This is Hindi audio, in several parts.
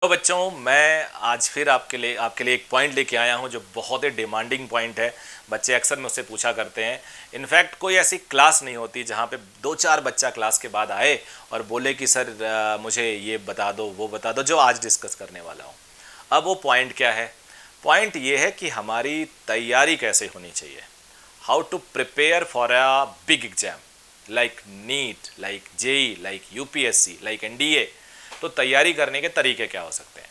तो बच्चों, मैं आज फिर आपके लिए एक पॉइंट लेके आया हूँ जो बहुत ही डिमांडिंग पॉइंट है। बच्चे अक्सर मुझसे पूछा करते हैं। इनफैक्ट कोई ऐसी क्लास नहीं होती जहाँ पे दो चार बच्चा क्लास के बाद आए और बोले कि सर मुझे ये बता दो वो बता दो जो आज डिस्कस करने वाला हूँ। अब वो पॉइंट क्या है? पॉइंट ये है कि हमारी तैयारी कैसे होनी चाहिए। How to prepare for a big exam like NEET, like JEE, like UPSC, like NDA. तो तैयारी करने के तरीके क्या हो सकते हैं?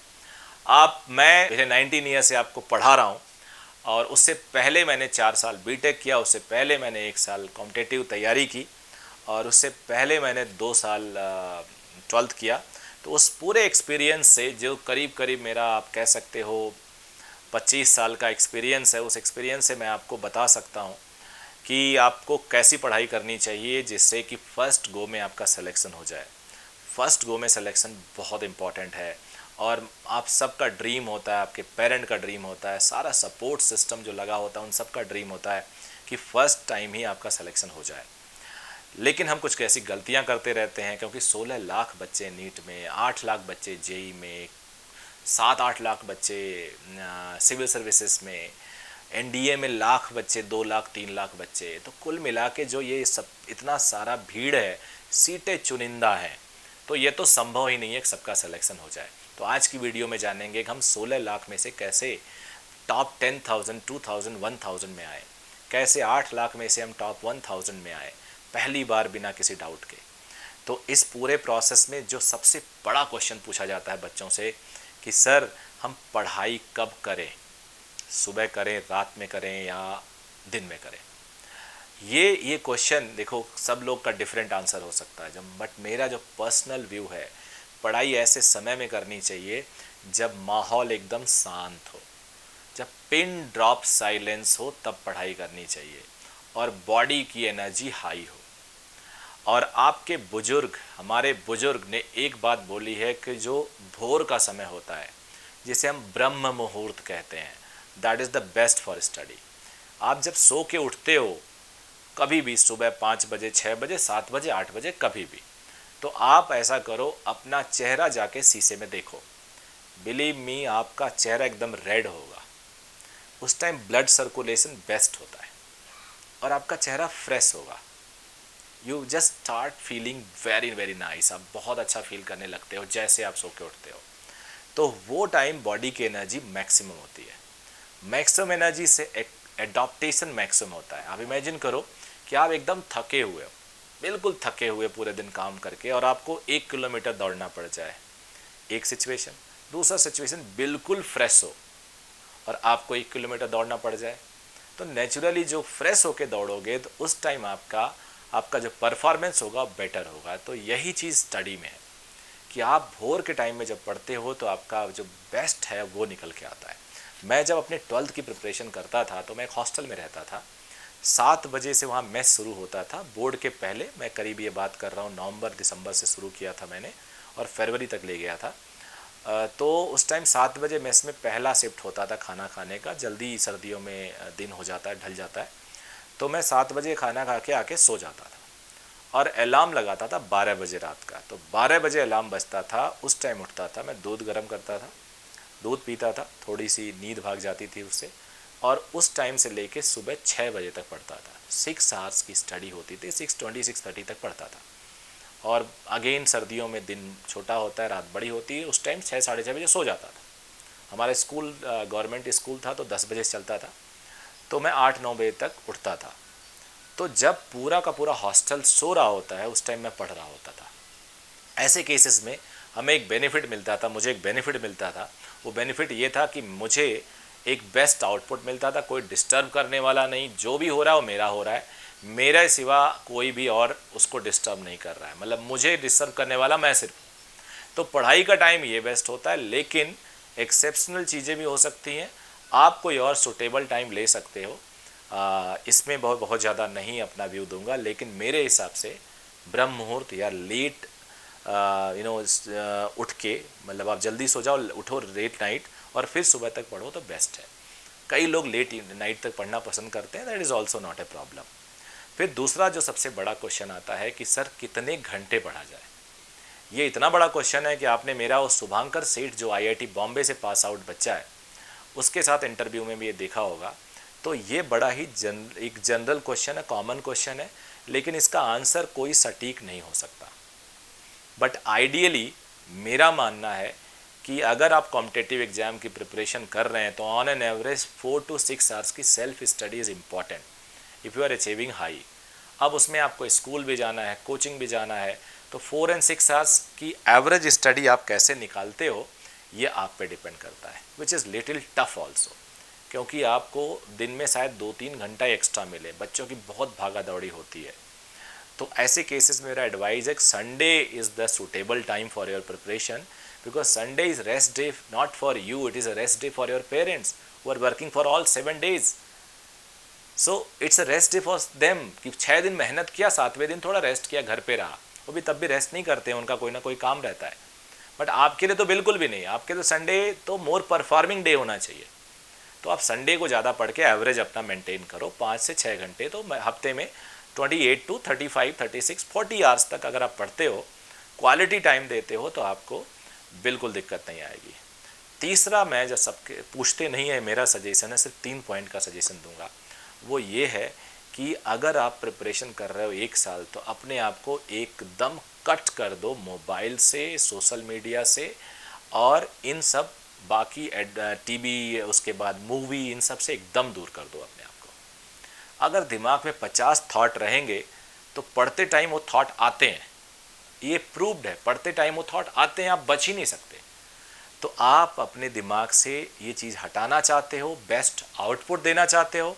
मैं पिछले 19 ईयर से आपको पढ़ा रहा हूँ और उससे पहले मैंने 4 साल बीटेक किया, उससे पहले मैंने 1 साल कॉम्पिटिटिव तैयारी की और उससे पहले मैंने 2 साल ट्वेल्थ किया। तो उस पूरे एक्सपीरियंस से जो करीब करीब मेरा आप कह सकते हो 25 साल का एक्सपीरियंस है, उस एक्सपीरियंस से मैं आपको बता सकता हूँ कि आपको कैसी पढ़ाई करनी चाहिए जिससे कि फ़र्स्ट गो में आपका सिलेक्शन हो जाए। फर्स्ट गो में सिलेक्शन बहुत इम्पॉर्टेंट है और आप सबका ड्रीम होता है, आपके पेरेंट का ड्रीम होता है, सारा सपोर्ट सिस्टम जो लगा होता है उन सबका ड्रीम होता है कि फ़र्स्ट टाइम ही आपका सिलेक्शन हो जाए। लेकिन हम कुछ ऐसी गलतियां करते रहते हैं क्योंकि 16 लाख बच्चे नीट में, 8 लाख बच्चे जेई में, 7-8 लाख बच्चे सिविल सर्विसेज में, एनडीए में लाख बच्चे, 2 लाख 3 लाख बच्चे। तो कुल मिला के जो ये सब इतना सारा भीड़ है, सीटें चुनिंदा हैं, तो ये तो संभव ही नहीं है कि सबका सिलेक्शन हो जाए। तो आज की वीडियो में जानेंगे कि हम 16 लाख में से कैसे टॉप 10,000, 2,000, 1,000 में आए, कैसे 8 लाख में से हम टॉप 1,000 में आए पहली बार बिना किसी डाउट के। तो इस पूरे प्रोसेस में जो सबसे बड़ा क्वेश्चन पूछा जाता है बच्चों से कि सर हम पढ़ाई कब करें, सुबह करें, रात में करें या दिन में करें। ये क्वेश्चन देखो सब लोग का डिफरेंट आंसर हो सकता है, जब बट मेरा जो पर्सनल व्यू है, पढ़ाई ऐसे समय में करनी चाहिए जब माहौल एकदम शांत हो, जब पिन ड्रॉप साइलेंस हो, तब पढ़ाई करनी चाहिए और बॉडी की एनर्जी हाई हो। और आपके बुजुर्ग, हमारे बुजुर्ग ने एक बात बोली है कि जो भोर का समय होता है जिसे हम ब्रह्म मुहूर्त कहते हैं, that is the best for study. आप जब सो के उठते हो कभी भी, सुबह 5 बजे, 6 बजे, 7 बजे, 8 बजे, कभी भी, तो आप ऐसा करो, अपना चेहरा जाके शीशे में देखो। बिलीव मी, आपका चेहरा एकदम रेड होगा। उस टाइम ब्लड सर्कुलेशन बेस्ट होता है और आपका चेहरा फ्रेश होगा। You just start feeling very very nice. आप बहुत अच्छा फील करने लगते हो जैसे आप सो के उठते हो। तो वो टाइम बॉडी की एनर्जी मैक्सिमम होती है। मैक्सिमम एनर्जी से एडॉप्टेशन मैक्सिमम होता है। आप इमेजिन करो कि आप एकदम थके हुए हो, बिल्कुल थके हुए पूरे दिन काम करके, और आपको 1 किलोमीटर दौड़ना पड़ जाए, एक सिचुएशन। दूसरा सिचुएशन बिल्कुल फ्रेश हो और आपको 1 किलोमीटर दौड़ना पड़ जाए। तो नेचुरली जो फ्रेश होके दौड़ोगे तो उस टाइम आपका आपका जो परफॉर्मेंस होगा बेटर होगा। तो यही चीज़ स्टडी में है कि आप भोर के टाइम में जब पढ़ते हो तो आपका जो बेस्ट है वो निकल के आता है। मैं जब अपने ट्वेल्थ की प्रिपरेशन करता था तो मैं एक हॉस्टल में रहता था। 7 बजे से वहाँ मेस शुरू होता था बोर्ड के पहले। मैं करीब ये बात कर रहा हूँ नवंबर दिसंबर से शुरू किया था मैंने और फरवरी तक ले गया था। तो उस टाइम 7 बजे मेस में पहला शिफ्ट होता था खाना खाने का। जल्दी सर्दियों में दिन हो जाता है, ढल जाता है। तो मैं 7 बजे खाना खा के आके सो जाता था और अलार्म लगाता था 12 बजे रात का। तो 12 बजे अलार्म बजता था, उस टाइम उठता था, मैं दूध गर्म करता था, दूध पीता था, थोड़ी सी नींद भाग जाती थी उससे, और उस टाइम से लेके सुबह 6 बजे तक पढ़ता था। 6 आवर्स की स्टडी होती थी, 6:20, 6:30 तक पढ़ता था। और अगेन सर्दियों में दिन छोटा होता है, रात बड़ी होती है, उस टाइम 6, साढ़े 6 बजे सो जाता था। हमारा स्कूल गवर्नमेंट स्कूल था तो 10 बजे से चलता था, तो मैं 8-9 बजे तक उठता था। तो जब पूरा का पूरा हॉस्टल सो रहा होता है उस टाइम मैं पढ़ रहा होता था। ऐसे केसेस में हमें एक बेनिफिट मिलता था, मुझे एक बेनिफिट मिलता था। वो बेनिफिट ये था कि मुझे एक बेस्ट आउटपुट मिलता था, कोई डिस्टर्ब करने वाला नहीं, जो भी हो रहा है वो मेरा हो रहा है, मेरे सिवा कोई भी और उसको डिस्टर्ब नहीं कर रहा है, मतलब मुझे डिस्टर्ब करने वाला मैं सिर्फ। तो पढ़ाई का टाइम ये बेस्ट होता है, लेकिन एक्सेप्शनल चीज़ें भी हो सकती हैं। आप कोई और सुटेबल टाइम ले सकते हो। इसमें बहुत बहुत ज़्यादा नहीं अपना व्यू दूंगा, लेकिन मेरे हिसाब से ब्रह्म मुहूर्त या लेट उठ के, मतलब आप जल्दी सो जाओ, उठो लेट नाइट और फिर सुबह तक पढ़ो तो बेस्ट है। कई लोग लेट नाइट तक पढ़ना पसंद करते हैं, that is also not a problem. फिर दूसरा जो सबसे बड़ा क्वेश्चन आता है कि सर कितने घंटे पढ़ा जाए। ये इतना बड़ा क्वेश्चन है कि आपने मेरा वो शुभांकर सेठ जो आईआईटी बॉम्बे से पास आउट बच्चा है उसके साथ इंटरव्यू में भी ये देखा होगा। तो ये बड़ा ही एक जनरल क्वेश्चन है, कॉमन क्वेश्चन है, लेकिन इसका आंसर कोई सटीक नहीं हो सकता। बट आइडियली मेरा मानना है कि अगर आप कॉम्पिटिटिव एग्जाम की प्रिपरेशन कर रहे हैं तो on an average 4 to 6 hours की self study is important if you are achieving high. अब उसमें आपको स्कूल भी जाना है, कोचिंग भी जाना है, तो 4 and 6 आवर्स की एवरेज स्टडी आप कैसे निकालते हो ये आप पे डिपेंड करता है, which is little tough also, क्योंकि आपको दिन में शायद 2-3 घंटा एक्स्ट्रा मिले। बच्चों की बहुत भागा दौड़ी होती है, तो ऐसे केसेस में मेरा एडवाइस है Sunday is the suitable time for your preparation, because Sunday is rest day not for you, it is a rest day for your parents who are working for all 7 days। So it's a rest day for them कि 6 दिन मेहनत किया, 7वें दिन थोड़ा रेस्ट किया, घर पे रहा। वो भी तब भी रेस्ट नहीं करते हैं, उनका कोई ना कोई काम रहता है। बट आपके लिए तो बिल्कुल भी नहीं, आपके तो संडे तो मोर परफॉर्मिंग डे होना चाहिए। तो आप संडे को ज़्यादा पढ़ के एवरेज अपना मेंटेन करो 5 से 6 घंटे। तो हफ्ते में 28 to 35, 36, 40 आवर्स तक अगर आप पढ़ते हो, क्वालिटी टाइम देते हो, तो आपको बिल्कुल दिक्कत नहीं आएगी। तीसरा, मैं जब सबके पूछते नहीं है, मेरा सजेशन है, सिर्फ 3 पॉइंट का सजेशन दूंगा। वो ये है कि अगर आप प्रिपरेशन कर रहे हो 1 साल, तो अपने आप को एकदम कट कर दो मोबाइल से, सोशल मीडिया से, और इन सब बाकी टीवी, उसके बाद मूवी, इन सब से एकदम दूर कर दो अपने आप को। अगर दिमाग में 50 थॉट रहेंगे तो पढ़ते टाइम वो थॉट आते हैं, ये प्रूव्ड है, पढ़ते टाइम वो थॉट आते हैं, आप बच ही नहीं सकते। तो आप अपने दिमाग से ये चीज़ हटाना चाहते हो, बेस्ट आउटपुट देना चाहते हो,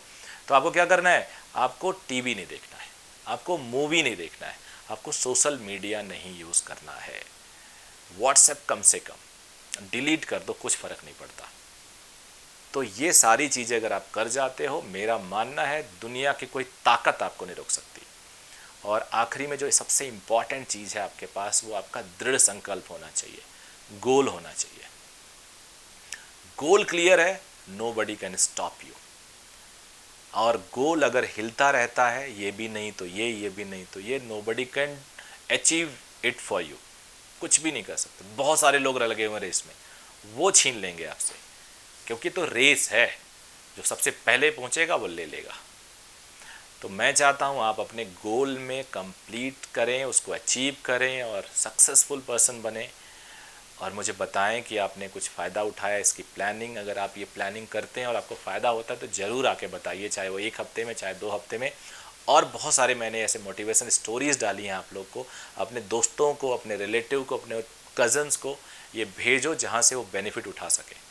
तो आपको क्या करना है? आपको टीवी नहीं देखना है, आपको मूवी नहीं देखना है, आपको सोशल मीडिया नहीं यूज़ करना है। व्हाट्सएप कम से कम डिलीट कर दो, कुछ फ़र्क नहीं पड़ता। तो ये सारी चीज़ें अगर आप कर जाते हो, मेरा मानना है दुनिया की कोई ताकत आपको नहीं रोक सकती। और आखिरी में जो सबसे इम्पॉर्टेंट चीज़ है आपके पास, वो आपका दृढ़ संकल्प होना चाहिए, गोल होना चाहिए। गोल क्लियर है, नोबडी कैन स्टॉप यू। और गोल अगर हिलता रहता है, ये भी नहीं तो ये भी नहीं तो ये, nobody can achieve it for you, कुछ भी नहीं कर सकते। बहुत सारे लोग लगे हुए रेस में, वो छीन लेंगे आपसे, क्योंकि तो रेस है, जो सबसे पहले पहुंचेगा वो ले लेगा। तो मैं चाहता हूं आप अपने गोल में कंप्लीट करें, उसको अचीव करें और सक्सेसफुल पर्सन बने, और मुझे बताएं कि आपने कुछ फ़ायदा उठाया इसकी प्लानिंग। अगर आप ये प्लानिंग करते हैं और आपको फ़ायदा होता है तो ज़रूर आके बताइए, चाहे वो 1 हफ्ते में, चाहे 2 हफ्ते में। और बहुत सारे मैंने ऐसे मोटिवेशन स्टोरीज़ डाली हैं आप लोग को, अपने दोस्तों को, अपने रिलेटिव को, अपने कज़न्स को ये भेजो जहाँ से वो बेनिफिट उठा सके।